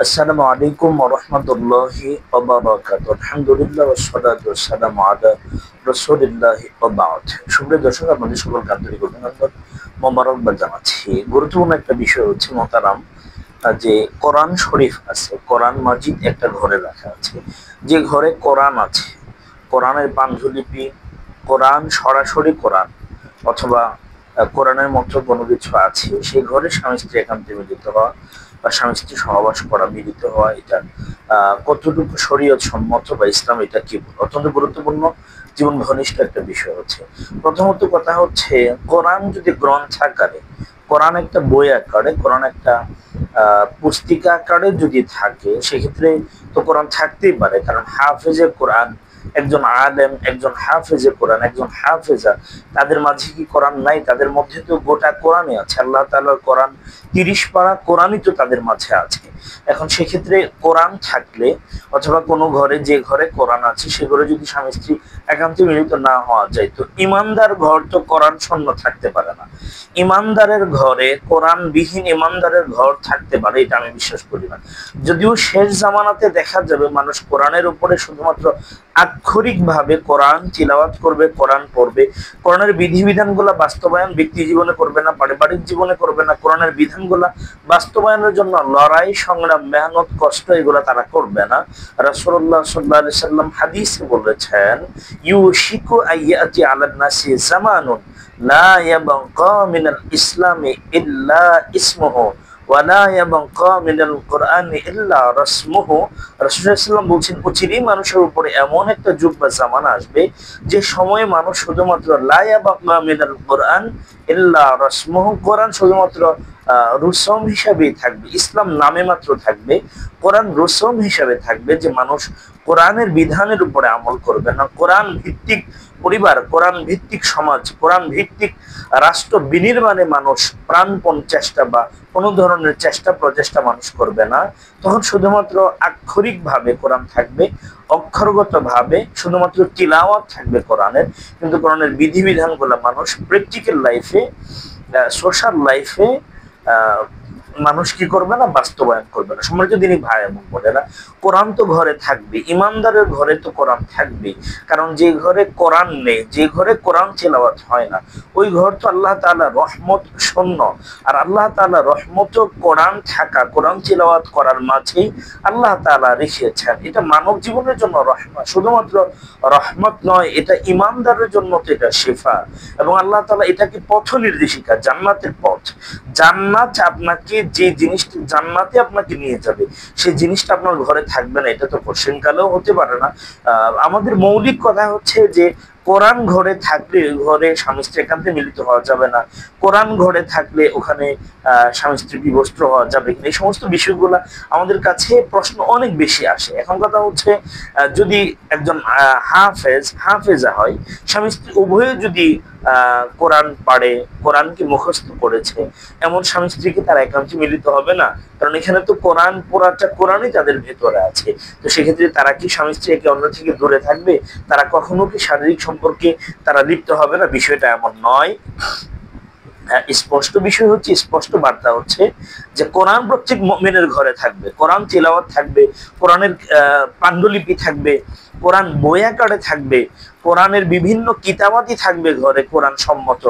আসসালামু আলাইকুম ওয়া রাহমাতুল্লাহি ওয়া বারাকাতুহু। আলহামদুলিল্লাহ ওয়াস সালাতু ওয়াস সালামু আলা রাসূলিল্লাহি ওয়া বা'দ। সুপ্রিয় দর্শক, আপনাদের সকলকে আন্তরিক অভিনন্দন, মোবারকবাদ জানাচ্ছি। গুরুত্বপূর্ণ একটা বিষয় হচ্ছে মোহতারাম, যে কোরআন শরীফ আছে, কোরআন মাজিদ একটা ঘরে রাখা আছে। যে ঘরে কোরআন আছে, কোরআনের পান্ডুলিপি, কোরআন সরাসরি কোরআন অথবা কোরআনের মতো কোনো কিছু আছে, সেই ঘরে স্বামী স্ত্রী একান্তে মিলিত হওয়া বা স্বামী স্ত্রী সহবাস করা, মিলিত হওয়া, এটা কতটুকু শরীয়ত সম্মত বা ইসলাম এটা কি অত্যন্ত গুরুত্বপূর্ণ, জীবন ঘনিষ্ঠ একটা বিষয় হচ্ছে। প্রথমত কথা হচ্ছে, কোরআন যদি গ্রন্থাকারে, কোরআন একটা বই আকারে, কোরআন একটা পুস্তিকা আকারে যদি থাকে, সেক্ষেত্রে তো কোরআন থাকতেই পারে। কারণ হাফেজে কোরআন, একজন আলেম, একজন হাফেজে কোরআন, একজন হাফেজা, তাদের মাঝে কি কোরআন নাই? তাদের মধ্যে তো গোটা কোরআনই আছে। আল্লাহ তাআলার কোরআন 30 পারা কোরআনই তো তাদের মাঝে আছে। এখন সেক্ষেত্রে কোরআন থাকলে অথবা কোনো ঘরে, যে ঘরে কোরআন আছে সে ঘরে যদি স্বামী স্ত্রী একান্তে মিলিত না হওয়া যায়, তো ইমানদার ঘর তো কোরআন শূন্য থাকতে পারে না। ইমানদারের ঘরে, কোরআন বিহীন ইমানদারের ঘর থাকতে পারে, এটা আমি বিশ্বাস করি না। যদিও শেষ জামানাতে দেখা যাবে মানুষ কোরআনের উপরে শুধুমাত্র আক্ষরিক ভাবে কোরআন তিলাওয়াত করবে, কোরআন পড়বে, কোরআনের বিধিবিধানগুলো বাস্তবায়ন ব্যক্তি জীবনে করবে না, পারিবারিক জীবনে করবে না, কোরআনের বিধানগুলো বাস্তবায়নের জন্য লড়াই, সংগ্রাম, মেহনত, কষ্ট এগুলো তারা করবে না। রাসূলুল্লাহ সাল্লাল্লাহু আলাইহি সাল্লাম হাদিসে বলেছেন, ইউশিকু আইয়াতি আলান নাসি জামানুন লা ইয়াবকা মিনাল ইসলামি ইল্লা ইসমুহু ওয়ালা ইয়াবকা মিনাল কুরআনি ইল্লা রাসমুহু। রাসূলুল্লাহ সাল্লাল্লাহু আলাইহি ওয়াসাল্লাম বলছেন, অচিরেই মানুষের উপরে এমন একটা যুগ বা জামানা আসবে যে সময়ে মানুষ শুধুমাত্র লা ইয়াবকা মিনাল কুরআন ইল্লা রাসমুহু, কোরআন শুধুমাত্র রুসুম হিসাবেই থাকবে, ইসলাম নামে মাত্র থাকবে, কোরআন রুসুম হিসাবে থাকবে, যে মানুষ কোরআনের বিধানের উপরে আমল করবে না। কোরআন ভিত্তিক পরিবার, কোরআন ভিত্তিক সমাজ, কোরআন ভিত্তিক রাষ্ট্র বিনির্মাণে মানুষ প্রাণপণ চেষ্টা বা কোনো ধরনের চেষ্টা প্রচেষ্টা মানুষ করবে না। তখন শুধুমাত্র আক্ষরিক ভাবে কোরআন থাকবে, অক্ষরগত ভাবে শুধুমাত্র তিলাওয়াত থাকবে কোরআনের, কিন্তু কোরআনের বিধিবিধানগুলো মানুষ প্র্যাকটিক্যাল লাইফে, সোশ্যাল লাইফে মানুষ কি করবে না? বাস্তবায়ন করবে না। সম্মানিত দিনী ভাই এবং বোনেরা, কোরআন তো ঘরে থাকবে, ইমানদারের ঘরে তো কোরআন থাকবে। কারণ যে ঘরে কোরআন নেই, যে ঘরে কোরআন তেলাওয়াত হয় না, ওই ঘর তো আল্লাহ তাআলা রহমত শূন্য। আর আল্লাহ তাআলা রহমত কোরআন থাকা, কোরআন তেলাওয়াত করার মাঝেই আল্লাহ তাআলা রেখেছেন। এটা মানব জীবনের জন্য রহমত, শুধুমাত্র রহমত নয়, এটা ইমানদারের জন্য তো এটা শিফা। এবং আল্লাহ তাআলা এটাকে পথ নির্দেশিকা, জান্নাতের পথ। জান্নাত আপনাকে, যে জিনিসটা জান্নাতে আপনাকে নিয়ে যাবে, সেই জিনিসটা আপনার ঘরে থাকবে না, এটা তো কোশ্চেনকালেও হতে পারে না। আমাদের মৌলিক কথা হচ্ছে যে কোরআন ঘরে থাকলে ঘরে স্বামী স্ত্রী একান্তে মিলিত হওয়া যাবে না। কোরআন ঘরে থাকলে ওখানে স্বামী স্ত্রী বিভক্ত হওয়া যাবে কিনা, এই সমস্ত বিষয়গুলো আমাদের কাছে প্রশ্ন অনেক বেশি আসে। এখন কথা হচ্ছে, যদি একজন হাফেজা হয়, স্বামী স্ত্রী উভয়ে যদি কোরআন পারে, কোরআনকে মুখস্থ করেছে, এমন স্বামী স্ত্রীকে তারা একান্তে মিলিত হবে না। কারণ এখানে তো কোরআন, পুরাটা কোরআনই তাদের ভেতরে আছে। তো সেক্ষেত্রে তারা কি স্বামী স্ত্রী একে অন্য থেকে দূরে থাকবে? তারা কখনো কি শারীরিক সম্পর্কে তারা লিপ্ত হবে না? বিষয়টা এমন নয়। স্পষ্ট বিষয় হচ্ছে, স্পষ্ট বার্তা হচ্ছে যে কোরআন প্রত্যেক মুমিনের ঘরে থাকবে, কোরআন তিলাওয়াত থাকবে, কোরআনের পাণ্ডুলিপি থাকবে, কোরআন বই আকারে থাকবে, কোরআনের বিভিন্ন কিতাবাদি থাকবে ঘরে কোরআন সম্মত।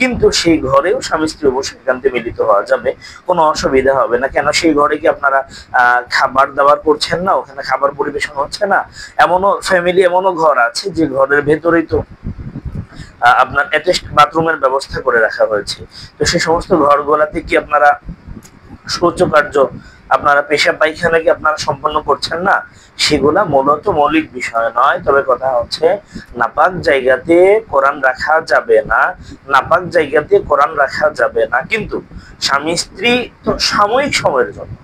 কিন্তু সেই ঘরেও স্বামী স্ত্রী অবশ্যই একান্তে মিলিত হওয়া যাবে, কোনো অসুবিধা হবে না। কেন? সেই ঘরে কি আপনারা খাবার দাবার করছেন না? ওখানে খাবার পরিবেশন হচ্ছে না? এমনও ফ্যামিলি, এমনও ঘর আছে যে ঘরের ভেতরেই তো আপনার অ্যাটাচড বাথরুমের ব্যবস্থা করে রাখা হয়েছে। তো সেই সমস্ত ঘরগুলাতে কি আপনারা শৌচকার্য, আপনারা পেশাব পায়খানা কি আপনারা সম্পন্ন করছেন না? সেগুলা মূলত মৌলিক বিষয় নয়। তবে কথা হচ্ছে, নাপাক জায়গাতে কোরআন রাখা যাবে না, নাপাক জায়গাতে কোরআন রাখা যাবে না। কিন্তু স্বামী স্ত্রী তো সাময়িক সময়ের জন্য,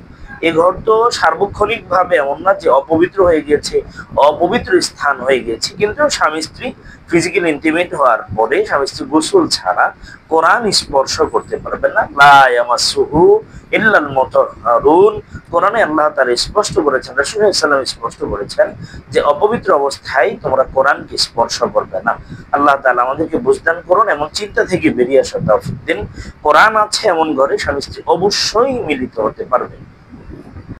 এ ঘর তো সার্বক্ষণিক ভাবে এমন না যে অপবিত্র হয়ে গিয়েছে, অপবিত্র স্থান হয়ে গেছে। কিন্তু স্বামী স্ত্রী ফিজিক্যাল ইন্টিমেট হওয়ার পরে স্বামী স্ত্রী গোসল ছাড়া কোরআন স্পর্শ করতে পারবে না। লা ইয়ামাসসুহু ইল্লাল মুতাহহারুন। কোরআনে আল্লাহ তাআলা স্পষ্ট করেছেন, রাসূলুল্লাহ সাল্লাল্লাহু আলাইহি ওয়াসাল্লাম স্পষ্ট করেছেন যে অপবিত্র অবস্থায় তোমরা কোরআনকে স্পর্শ করবে না। আল্লাহ তাআলা আমাদেরকে বুঝদান করুন, এমন চিন্তা থেকে বেরিয়ে আসার তৌফিক দিন। কোরআন আছে এমন ঘরে স্বামী স্ত্রী অবশ্যই মিলিত হতে পারবে।